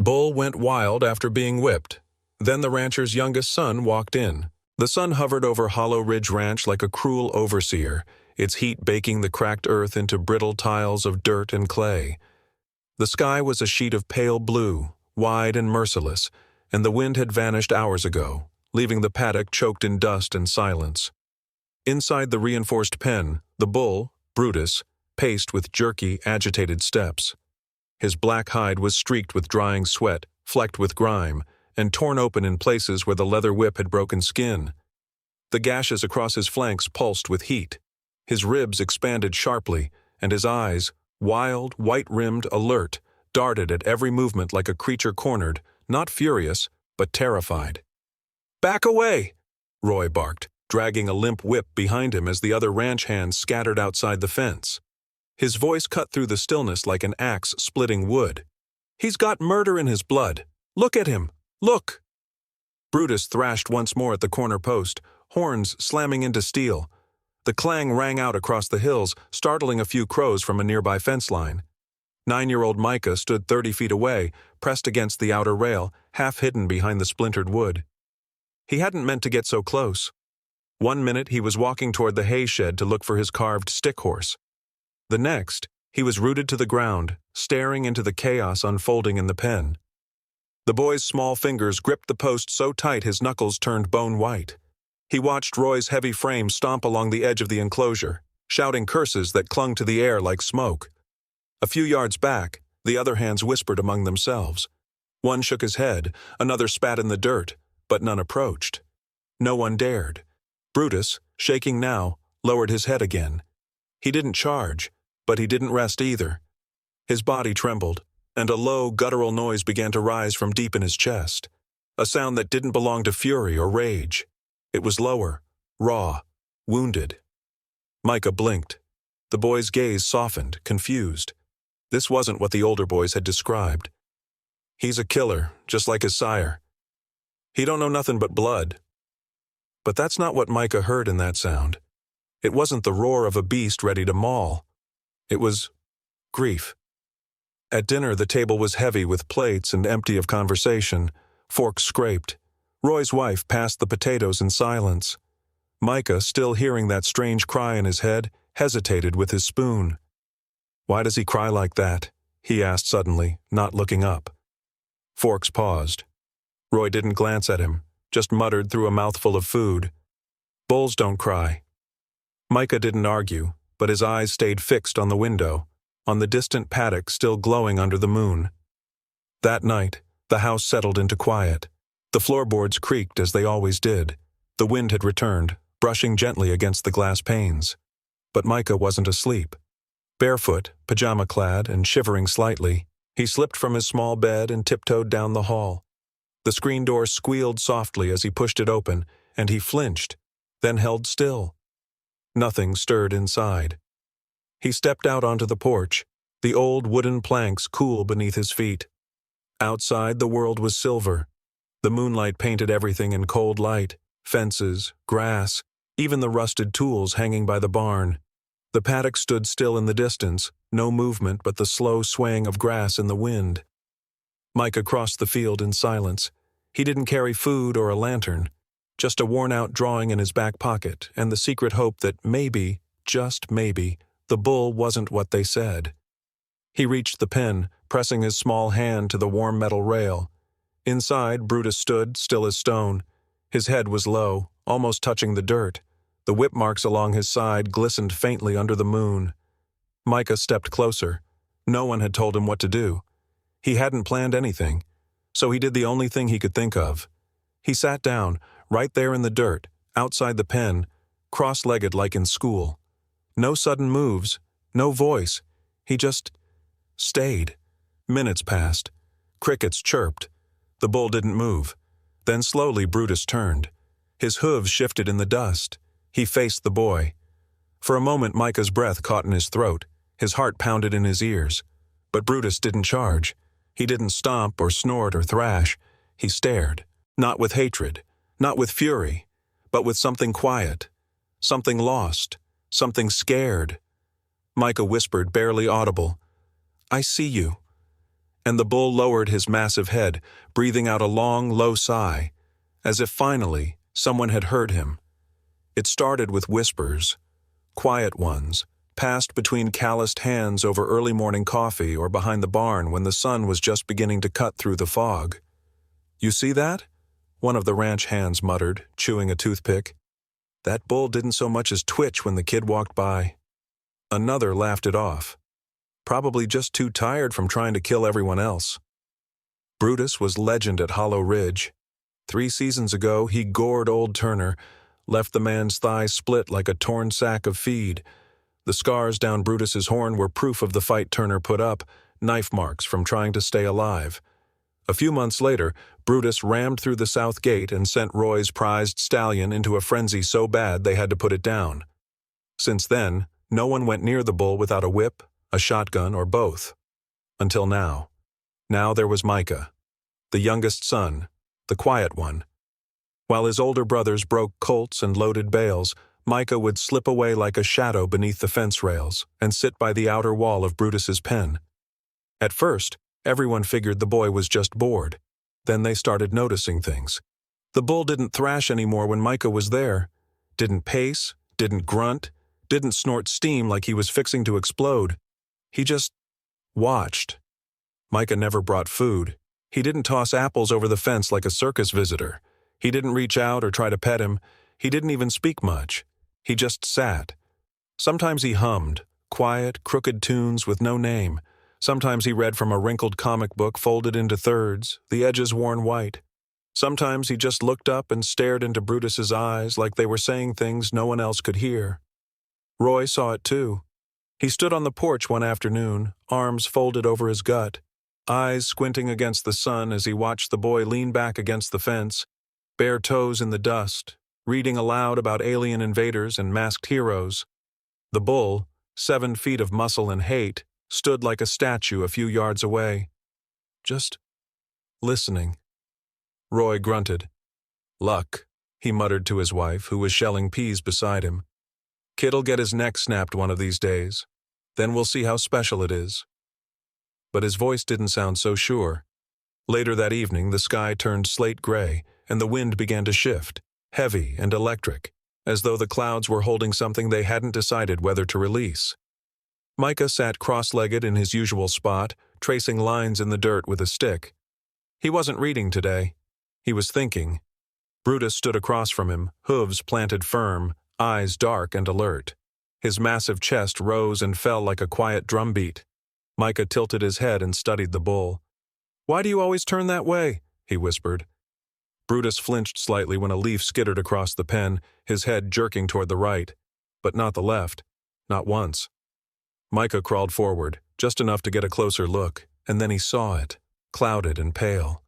Bull went wild after being whipped. Then the rancher's youngest son walked in. The sun hovered over Hollow Ridge Ranch like a cruel overseer, its heat baking the cracked earth into brittle tiles of dirt and clay. The sky was a sheet of pale blue, wide and merciless, and the wind had vanished hours ago, leaving the paddock choked in dust and silence. Inside the reinforced pen, the bull, Brutus, paced with jerky, agitated steps. His black hide was streaked with drying sweat, flecked with grime, and torn open in places where the leather whip had broken skin. The gashes across his flanks pulsed with heat. His ribs expanded sharply, and his eyes, wild, white-rimmed, alert, darted at every movement like a creature cornered, not furious, but terrified. "Back away!" Roy barked, dragging a limp whip behind him as the other ranch hands scattered outside the fence. His voice cut through the stillness like an axe splitting wood. "He's got murder in his blood. Look at him! Look!" Brutus thrashed once more at the corner post, horns slamming into steel. The clang rang out across the hills, startling a few crows from a nearby fence line. 9-year-old Micah stood 30 feet away, pressed against the outer rail, half hidden behind the splintered wood. He hadn't meant to get so close. One minute he was walking toward the hay shed to look for his carved stick horse. The next, he was rooted to the ground, staring into the chaos unfolding in the pen. The boy's small fingers gripped the post so tight his knuckles turned bone white. He watched Roy's heavy frame stomp along the edge of the enclosure, shouting curses that clung to the air like smoke. A few yards back, the other hands whispered among themselves. One shook his head, another spat in the dirt, but none approached. No one dared. Brutus, shaking now, lowered his head again. He didn't charge, but he didn't rest either. His body trembled, and a low, guttural noise began to rise from deep in his chest, a sound that didn't belong to fury or rage. It was lower, raw, wounded. Micah blinked. The boy's gaze softened, confused. This wasn't what the older boys had described. "He's a killer, just like his sire. He don't know nothing but blood." But that's not what Micah heard in that sound. It wasn't the roar of a beast ready to maul. It was grief. At dinner, the table was heavy with plates and empty of conversation. Forks scraped. Roy's wife passed the potatoes in silence. Micah, still hearing that strange cry in his head, hesitated with his spoon. "Why does he cry like that?" he asked suddenly, not looking up. Forks paused. Roy didn't glance at him, just muttered through a mouthful of food. "Bulls don't cry." Micah didn't argue, but his eyes stayed fixed on the window, on the distant paddock still glowing under the moon. That night, the house settled into quiet. The floorboards creaked as they always did. The wind had returned, brushing gently against the glass panes. But Micah wasn't asleep. Barefoot, pajama-clad, and shivering slightly, he slipped from his small bed and tiptoed down the hall. The screen door squealed softly as he pushed it open, and he flinched, then held still. Nothing stirred inside. He stepped out onto the porch, the old wooden planks cool beneath his feet. Outside, the world was silver. The moonlight painted everything in cold light, fences, grass, even the rusted tools hanging by the barn. The paddock stood still in the distance, no movement but the slow swaying of grass in the wind. Micah crossed the field in silence. He didn't carry food or a lantern, just a worn-out drawing in his back pocket and the secret hope that maybe, just maybe, the bull wasn't what they said. He reached the pen, pressing his small hand to the warm metal rail. Inside, Brutus stood, still as stone. His head was low, almost touching the dirt. The whip marks along his side glistened faintly under the moon. Micah stepped closer. No one had told him what to do. He hadn't planned anything, so he did the only thing he could think of. He sat down, right there in the dirt, outside the pen, cross-legged like in school. No sudden moves, no voice. He just stayed. Minutes passed. Crickets chirped. The bull didn't move. Then slowly Brutus turned. His hooves shifted in the dust. He faced the boy. For a moment Micah's breath caught in his throat. His heart pounded in his ears. But Brutus didn't charge. He didn't stomp or snort or thrash. He stared. Not with hatred, not with fury, but with something quiet, something lost, something scared. Micah whispered, barely audible, "I see you." and the bull lowered his massive head, breathing out a long, low sigh, as if finally someone had heard him. It started with whispers, quiet ones, passed between calloused hands over early morning coffee or behind the barn when the sun was just beginning to cut through the fog. "You see that?" one of the ranch hands muttered, chewing a toothpick. "That bull didn't so much as twitch when the kid walked by." Another laughed it off. Probably just too tired from trying to kill everyone else. Brutus was legend at Hollow Ridge. 3 seasons ago, he gored old Turner, left the man's thigh split like a torn sack of feed. The scars down Brutus's horn were proof of the fight Turner put up, knife marks from trying to stay alive. A few months later, Brutus rammed through the south gate and sent Roy's prized stallion into a frenzy so bad they had to put it down. Since then, no one went near the bull without a whip, a shotgun, or both. Until now. Now there was Micah, the youngest son, the quiet one. While his older brothers broke colts and loaded bales, Micah would slip away like a shadow beneath the fence rails and sit by the outer wall of Brutus's pen. At first, everyone figured the boy was just bored. Then they started noticing things. The bull didn't thrash anymore when Micah was there, didn't pace, didn't grunt, didn't snort steam like he was fixing to explode. He just watched. Micah never brought food. He didn't toss apples over the fence like a circus visitor. He didn't reach out or try to pet him. He didn't even speak much. He just sat. Sometimes he hummed, quiet, crooked tunes with no name. Sometimes he read from a wrinkled comic book folded into thirds, the edges worn white. Sometimes he just looked up and stared into Brutus's eyes like they were saying things no one else could hear. Roy saw it too. He stood on the porch one afternoon, arms folded over his gut, eyes squinting against the sun as he watched the boy lean back against the fence, bare toes in the dust, reading aloud about alien invaders and masked heroes. The bull, 7 feet of muscle and hate, stood like a statue a few yards away. Just listening. Roy grunted. "Luck," he muttered to his wife, who was shelling peas beside him. "Kid'll get his neck snapped one of these days. Then we'll see how special it is." But his voice didn't sound so sure. Later that evening, the sky turned slate gray, and the wind began to shift, heavy and electric, as though the clouds were holding something they hadn't decided whether to release. Micah sat cross-legged in his usual spot, tracing lines in the dirt with a stick. He wasn't reading today. He was thinking. Brutus stood across from him, hooves planted firm, eyes dark and alert. His massive chest rose and fell like a quiet drumbeat. Micah tilted his head and studied the bull. "Why do you always turn that way?" he whispered. Brutus flinched slightly when a leaf skittered across the pen, his head jerking toward the right, but not the left, not once. Micah crawled forward, just enough to get a closer look, and then he saw it, clouded and pale.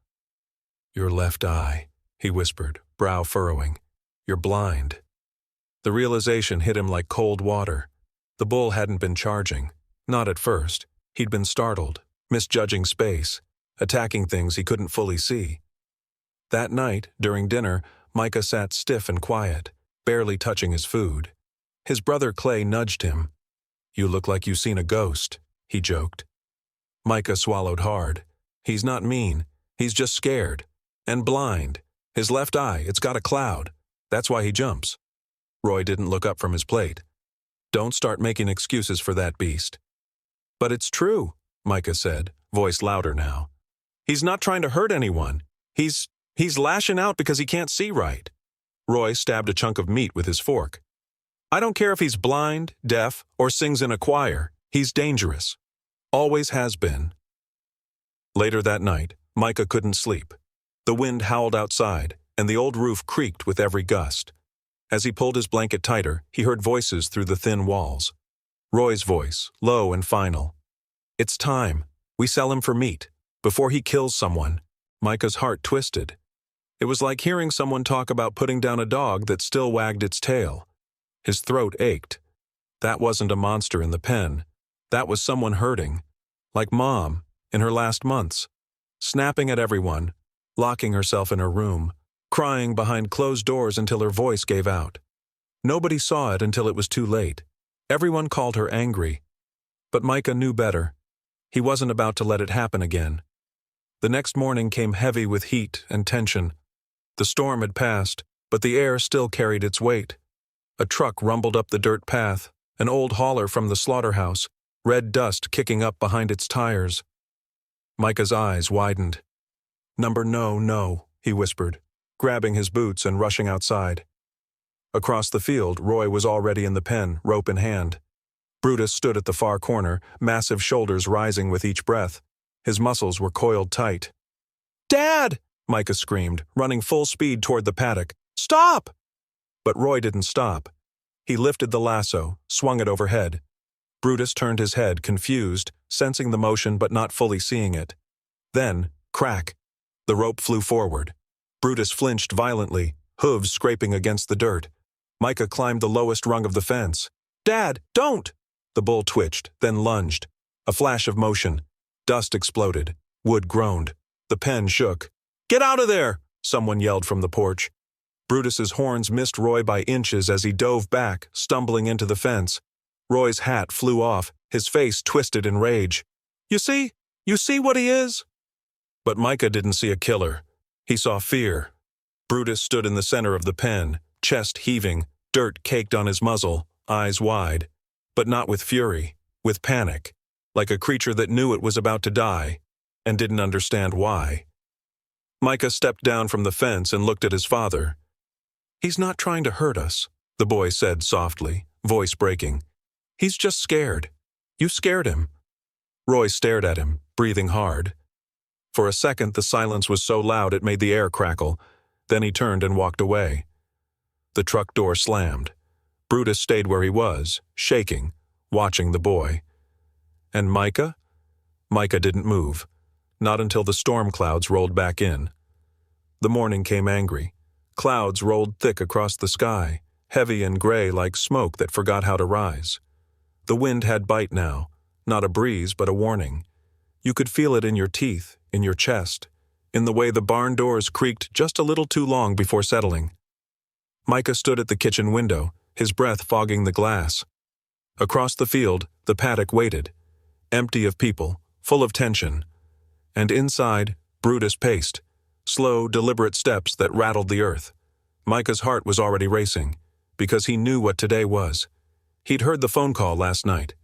"Your left eye," he whispered, brow furrowing. "You're blind." The realization hit him like cold water. The bull hadn't been charging. Not at first. He'd been startled, misjudging space, attacking things he couldn't fully see. That night, during dinner, Micah sat stiff and quiet, barely touching his food. His brother Clay nudged him. "You look like you've seen a ghost," he joked. Micah swallowed hard. He's not mean. He's just scared. And blind. His left eye, it's got a cloud. That's why he jumps. Roy didn't look up from his plate. "Don't start making excuses for that beast." "But it's true," Micah said, voice louder now. "He's not trying to hurt anyone. He's lashing out because he can't see right." Roy stabbed a chunk of meat with his fork. "I don't care if he's blind, deaf, or sings in a choir. He's dangerous. Always has been." Later that night, Micah couldn't sleep. The wind howled outside, and the old roof creaked with every gust. As he pulled his blanket tighter, he heard voices through the thin walls. Roy's voice, low and final. "It's time. We sell him for meat. Before he kills someone." Micah's heart twisted. It was like hearing someone talk about putting down a dog that still wagged its tail. His throat ached. That wasn't a monster in the pen. That was someone hurting. Like Mom, in her last months. Snapping at everyone, locking herself in her room, crying behind closed doors until her voice gave out. Nobody saw it until it was too late. Everyone called her angry. But Micah knew better. He wasn't about to let it happen again. The next morning came heavy with heat and tension. The storm had passed, but the air still carried its weight. A truck rumbled up the dirt path, an old hauler from the slaughterhouse, red dust kicking up behind its tires. Micah's eyes widened. No, he whispered, grabbing his boots and rushing outside. Across the field, Roy was already in the pen, rope in hand. Brutus stood at the far corner, massive shoulders rising with each breath. His muscles were coiled tight. "Dad!" Micah screamed, running full speed toward the paddock. "Stop!" But Roy didn't stop. He lifted the lasso, swung it overhead. Brutus turned his head, confused, sensing the motion but not fully seeing it. Then, crack! The rope flew forward. Brutus flinched violently, hooves scraping against the dirt. Micah climbed the lowest rung of the fence. "Dad, don't!" The bull twitched, then lunged. A flash of motion. Dust exploded. Wood groaned. The pen shook. "Get out of there!" someone yelled from the porch. Brutus's horns missed Roy by inches as he dove back, stumbling into the fence. Roy's hat flew off, his face twisted in rage. You see what he is?" But Micah didn't see a killer. He saw fear. Brutus stood in the center of the pen, chest heaving, dirt caked on his muzzle, eyes wide. But not with fury, with panic, like a creature that knew it was about to die, and didn't understand why. Micah stepped down from the fence and looked at his father. "He's not trying to hurt us," the boy said softly, voice breaking. "He's just scared. You scared him." Roy stared at him, breathing hard. For a second the silence was so loud it made the air crackle. Then he turned and walked away. The truck door slammed. Brutus stayed where he was, shaking, watching the boy. And Micah? Micah didn't move, not until the storm clouds rolled back in. The morning came angry. Clouds rolled thick across the sky, heavy and gray like smoke that forgot how to rise. The wind had bite now, not a breeze but a warning. You could feel it in your teeth, in your chest, in the way the barn doors creaked just a little too long before settling. Micah stood at the kitchen window, his breath fogging the glass. Across the field, the paddock waited, empty of people, full of tension. And inside, Brutus paced, slow, deliberate steps that rattled the earth. Micah's heart was already racing, because he knew what today was. He'd heard the phone call last night.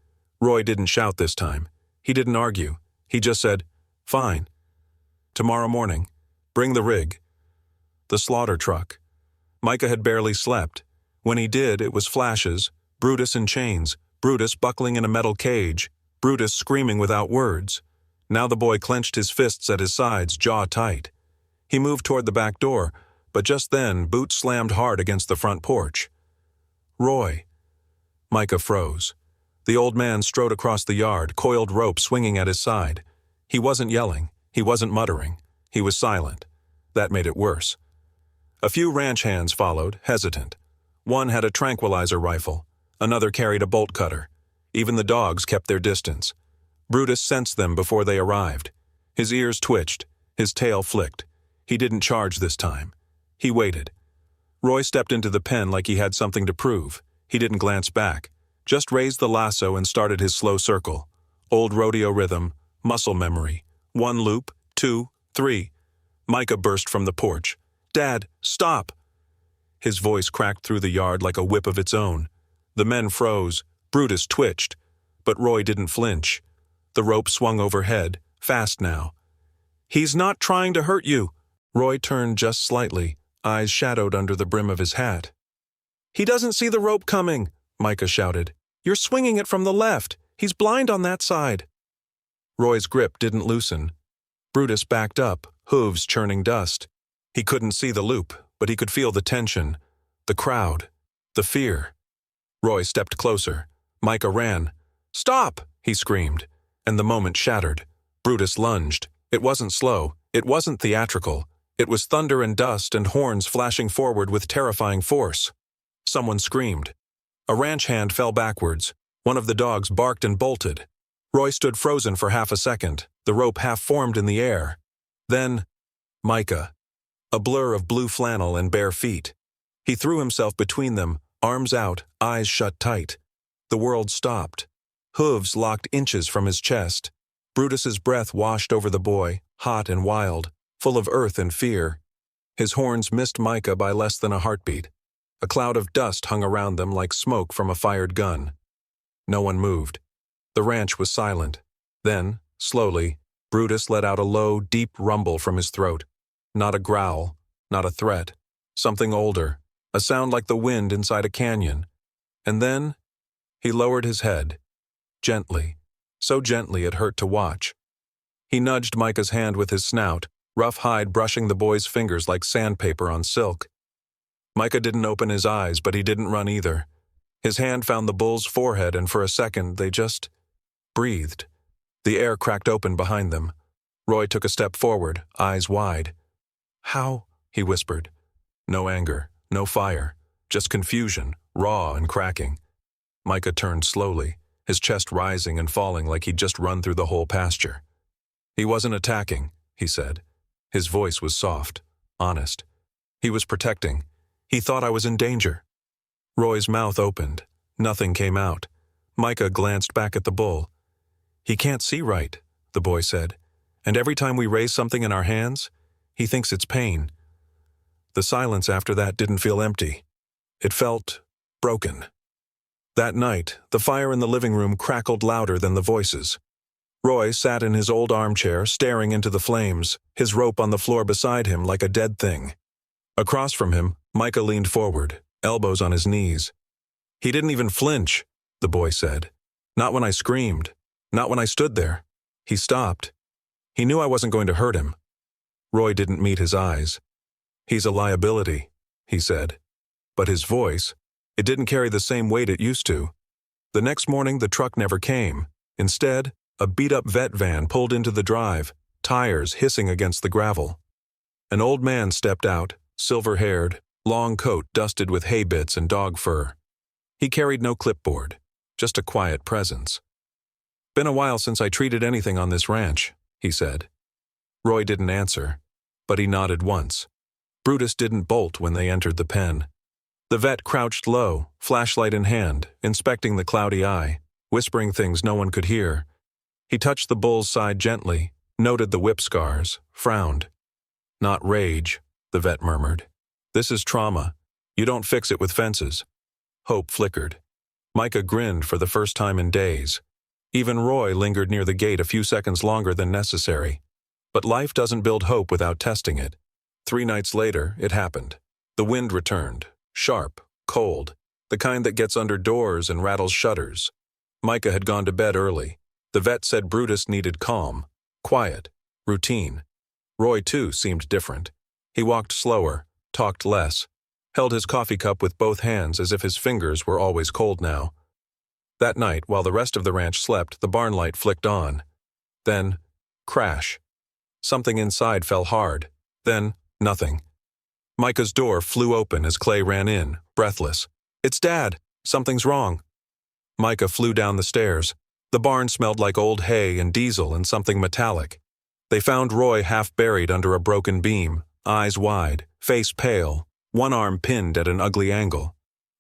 Roy didn't shout this time. He didn't argue. He just said, "Fine. Tomorrow morning, bring the rig." The slaughter truck. Micah had barely slept. When he did, it was flashes, Brutus in chains, Brutus buckling in a metal cage, Brutus screaming without words. Now the boy clenched his fists at his sides, jaw tight. He moved toward the back door, but just then boots slammed hard against the front porch. "Roy." Micah froze. The old man strode across the yard, coiled rope swinging at his side. He wasn't yelling. He wasn't muttering. He was silent. That made it worse. A few ranch hands followed, hesitant. One had a tranquilizer rifle. Another carried a bolt cutter. Even the dogs kept their distance. Brutus sensed them before they arrived. His ears twitched. His tail flicked. He didn't charge this time. He waited. Roy stepped into the pen like he had something to prove. He didn't glance back. Just raised the lasso and started his slow circle. Old rodeo rhythm, muscle memory. 1 loop, 2, 3. Micah burst from the porch. "Dad, stop!" His voice cracked through the yard like a whip of its own. The men froze. Brutus twitched. But Roy didn't flinch. The rope swung overhead, fast now. "He's not trying to hurt you." Roy turned just slightly, eyes shadowed under the brim of his hat. "He doesn't see the rope coming," Micah shouted. "You're swinging it from the left. He's blind on that side." Roy's grip didn't loosen. Brutus backed up, hooves churning dust. He couldn't see the loop, but he could feel the tension, the crowd, the fear. Roy stepped closer. Micah ran. "Stop!" he screamed, and the moment shattered. Brutus lunged. It wasn't slow. It wasn't theatrical. It was thunder and dust and horns flashing forward with terrifying force. Someone screamed. A ranch hand fell backwards. One of the dogs barked and bolted. Roy stood frozen for half a second, the rope half formed in the air. Then, Micah. A blur of blue flannel and bare feet. He threw himself between them, arms out, eyes shut tight. The world stopped. Hooves locked inches from his chest. Brutus's breath washed over the boy, hot and wild, full of earth and fear. His horns missed Micah by less than a heartbeat. A cloud of dust hung around them like smoke from a fired gun. No one moved. The ranch was silent. Then, slowly, Brutus let out a low, deep rumble from his throat. Not a growl, not a threat. Something older, a sound like the wind inside a canyon. And then, he lowered his head. Gently, so gently it hurt to watch. He nudged Micah's hand with his snout, rough hide brushing the boy's fingers like sandpaper on silk. Micah didn't open his eyes, but he didn't run either. His hand found the bull's forehead, and for a second they just breathed. The air cracked open behind them. Roy took a step forward, eyes wide. "How?" he whispered. No anger, no fire, just confusion, raw and cracking. Micah turned slowly, his chest rising and falling like he'd just run through the whole pasture. "He wasn't attacking," he said. His voice was soft, honest. "He was protecting. He thought I was in danger." Roy's mouth opened. Nothing came out. Micah glanced back at the bull. "He can't see right," the boy said. "And every time we raise something in our hands, he thinks it's pain." The silence after that didn't feel empty. It felt broken. That night, the fire in the living room crackled louder than the voices. Roy sat in his old armchair, staring into the flames, his rope on the floor beside him like a dead thing. Across from him, Micah leaned forward, elbows on his knees. "He didn't even flinch," the boy said. "Not when I screamed. Not when I stood there. He stopped. He knew I wasn't going to hurt him." Roy didn't meet his eyes. "He's a liability," he said. But his voice, it didn't carry the same weight it used to. The next morning, the truck never came. Instead, a beat-up vet van pulled into the drive, tires hissing against the gravel. An old man stepped out, silver-haired, long coat dusted with hay bits and dog fur. He carried no clipboard, just a quiet presence. "Been a while since I treated anything on this ranch," he said. Roy didn't answer, but he nodded once. Brutus didn't bolt when they entered the pen. The vet crouched low, flashlight in hand, inspecting the cloudy eye, whispering things no one could hear. He touched the bull's side gently, noted the whip scars, frowned. "Not rage," the vet murmured. "This is trauma. You don't fix it with fences." Hope flickered. Micah grinned for the first time in days. Even Roy lingered near the gate a few seconds longer than necessary. But life doesn't build hope without testing it. 3 nights later, it happened. The wind returned, sharp, cold, the kind that gets under doors and rattles shutters. Micah had gone to bed early. The vet said Brutus needed calm, quiet, routine. Roy, too, seemed different. He walked slower, talked less, held his coffee cup with both hands as if his fingers were always cold now. That night, while the rest of the ranch slept, the barn light flicked on. Then, crash. Something inside fell hard. Then, nothing. Micah's door flew open as Clay ran in, breathless. "It's Dad! Something's wrong." Micah flew down the stairs. The barn smelled like old hay and diesel and something metallic. They found Roy half buried under a broken beam, eyes wide, face pale, one arm pinned at an ugly angle.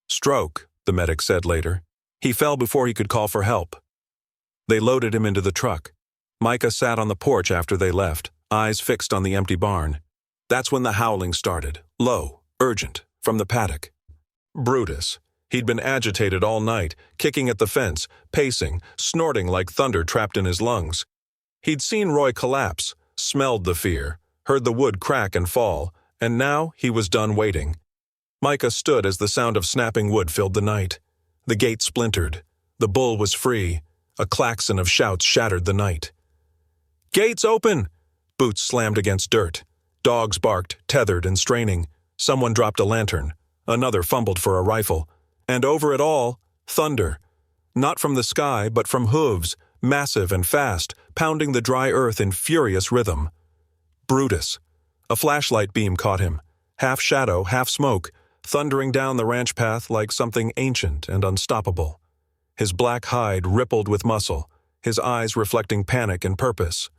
"Stroke," the medic said later. "He fell before he could call for help." They loaded him into the truck. Micah sat on the porch after they left, eyes fixed on the empty barn. That's when the howling started, low, urgent, from the paddock. Brutus. He'd been agitated all night, kicking at the fence, pacing, snorting like thunder trapped in his lungs. He'd seen Roy collapse, smelled the fear, heard the wood crack and fall, and now he was done waiting. Micah stood as the sound of snapping wood filled the night. The gate splintered. The bull was free. A klaxon of shouts shattered the night. "Gates open!" Boots slammed against dirt. Dogs barked, tethered and straining. Someone dropped a lantern. Another fumbled for a rifle. And over it all, thunder. Not from the sky, but from hooves, massive and fast, pounding the dry earth in furious rhythm. Brutus. A flashlight beam caught him. Half shadow, half smoke, thundering down the ranch path like something ancient and unstoppable. His black hide rippled with muscle, his eyes reflecting panic and purpose.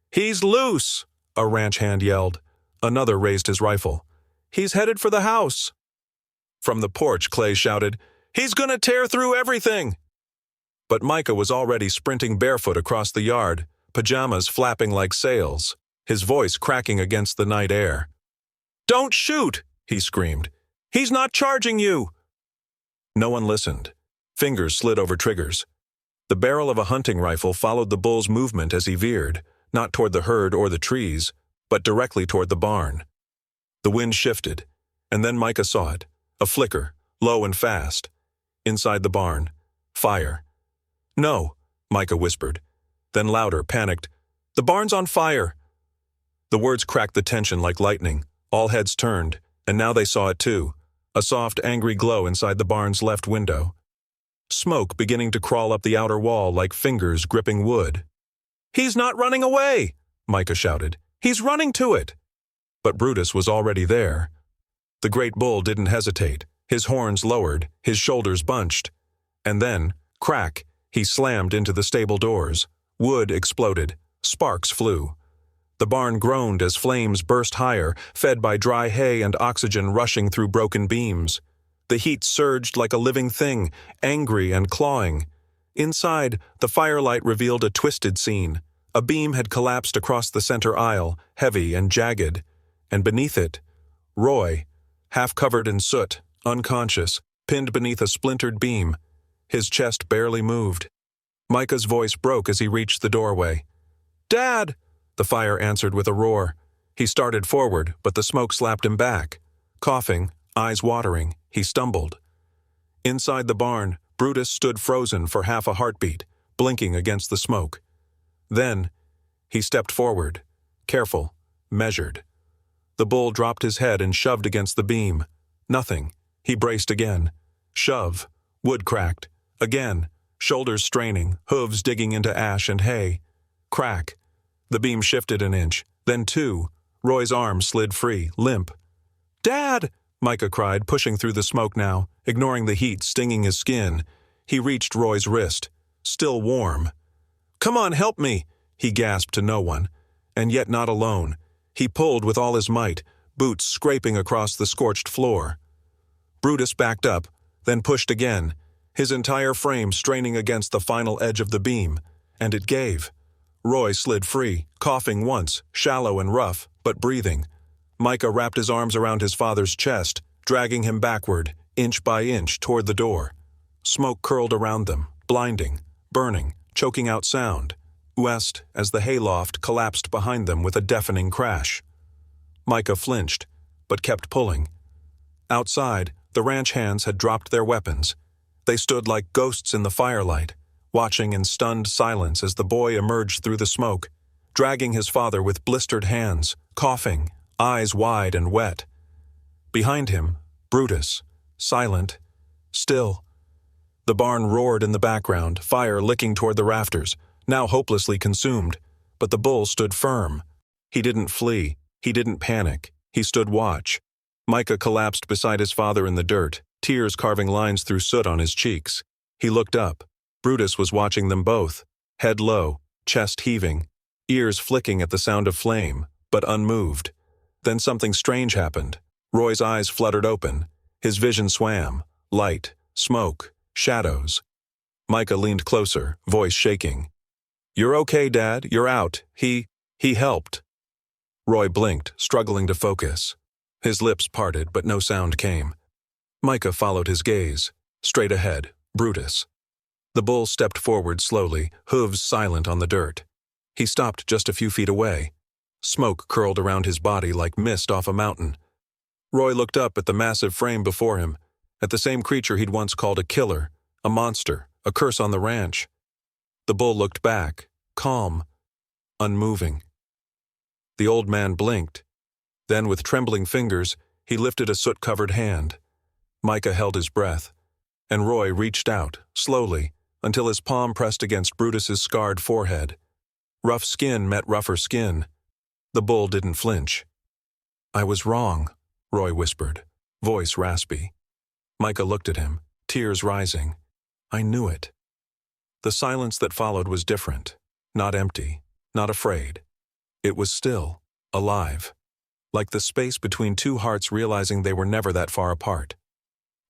"He's loose!" a ranch hand yelled. Another raised his rifle. "He's headed for the house!" From the porch, Clay shouted, "He's gonna tear through everything!" But Micah was already sprinting barefoot across the yard, pajamas flapping like sails. his voice cracking against the night air. "Don't shoot!" he screamed. "He's not charging you!" No one listened. Fingers slid over triggers. The barrel of a hunting rifle followed the bull's movement as he veered, not toward the herd or the trees, but directly toward the barn. The wind shifted, and then Micah saw it, a flicker, low and fast. Inside the barn, fire. "No," Micah whispered. Then louder, panicked, "The barn's on fire!" The words cracked the tension like lightning. All heads turned, and now they saw it too, a soft, angry glow inside the barn's left window. Smoke beginning to crawl up the outer wall like fingers gripping wood. "He's not running away!" Micah shouted. "He's running to it!" But Brutus was already there. The great bull didn't hesitate, his horns lowered, his shoulders bunched. And then, crack, he slammed into the stable doors. Wood exploded. Sparks flew. The barn groaned as flames burst higher, fed by dry hay and oxygen rushing through broken beams. The heat surged like a living thing, angry and clawing. Inside, the firelight revealed a twisted scene. A beam had collapsed across the center aisle, heavy and jagged. And beneath it, Roy, half covered in soot, unconscious, pinned beneath a splintered beam. His chest barely moved. Micah's voice broke as he reached the doorway. "Dad!" The fire answered with a roar. He started forward, but the smoke slapped him back. Coughing, eyes watering, he stumbled. Inside the barn, Brutus stood frozen for half a heartbeat, blinking against the smoke. Then, he stepped forward, careful, measured. The bull dropped his head and shoved against the beam. Nothing. He braced again. Shove. Wood cracked. Again. Shoulders straining, hooves digging into ash and hay. Crack. The beam shifted an inch, then two. Roy's arm slid free, limp. "Dad!" Micah cried, pushing through the smoke now, ignoring the heat stinging his skin. He reached Roy's wrist, still warm. "Come on, help me!" he gasped to no one. And yet not alone. He pulled with all his might, boots scraping across the scorched floor. Brutus backed up, then pushed again, his entire frame straining against the final edge of the beam, and it gave. Roy slid free, coughing once, shallow and rough, but breathing. Micah wrapped his arms around his father's chest, dragging him backward, inch by inch, toward the door. Smoke curled around them, blinding, burning, choking out sound. West, as the hayloft collapsed behind them with a deafening crash. Micah flinched, but kept pulling. Outside, the ranch hands had dropped their weapons. They stood like ghosts in the firelight, watching in stunned silence as the boy emerged through the smoke, dragging his father with blistered hands, coughing, eyes wide and wet. Behind him, Brutus, silent, still. The barn roared in the background, fire licking toward the rafters, now hopelessly consumed, but the bull stood firm. He didn't flee, he didn't panic, he stood watch. Micah collapsed beside his father in the dirt, tears carving lines through soot on his cheeks. He looked up. Brutus was watching them both, head low, chest heaving, ears flicking at the sound of flame, but unmoved. Then something strange happened. Roy's eyes fluttered open. His vision swam, light, smoke, shadows. Micah leaned closer, voice shaking. "You're okay, Dad, you're out. He helped." Roy blinked, struggling to focus. His lips parted, but no sound came. Micah followed his gaze. Straight ahead, Brutus. The bull stepped forward slowly, hooves silent on the dirt. He stopped just a few feet away. Smoke curled around his body like mist off a mountain. Roy looked up at the massive frame before him, at the same creature he'd once called a killer, a monster, a curse on the ranch. The bull looked back, calm, unmoving. The old man blinked. Then, with trembling fingers, he lifted a soot-covered hand. Micah held his breath, and Roy reached out, slowly, until his palm pressed against Brutus's scarred forehead. Rough skin met rougher skin. The bull didn't flinch. "I was wrong," Roy whispered, voice raspy. Micah looked at him, tears rising. "I knew it." The silence that followed was different, not empty, not afraid. It was still, alive, like the space between two hearts realizing they were never that far apart.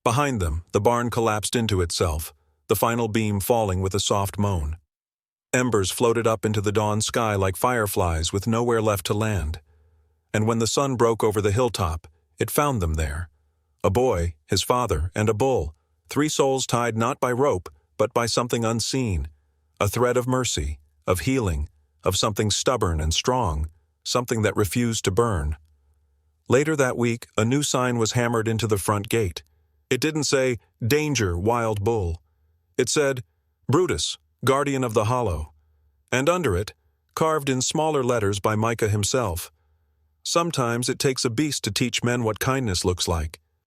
Behind them, the barn collapsed into itself, the final beam falling with a soft moan. Embers floated up into the dawn sky like fireflies with nowhere left to land. And when the sun broke over the hilltop, it found them there. A boy, his father, and a bull, 3 souls tied not by rope, but by something unseen, a thread of mercy, of healing, of something stubborn and strong, something that refused to burn. Later that week, a new sign was hammered into the front gate. It didn't say, "Danger, wild bull." It said, "Brutus, guardian of the hollow." And under it, carved in smaller letters by Micah himself, "Sometimes it takes a beast to teach men what kindness looks like.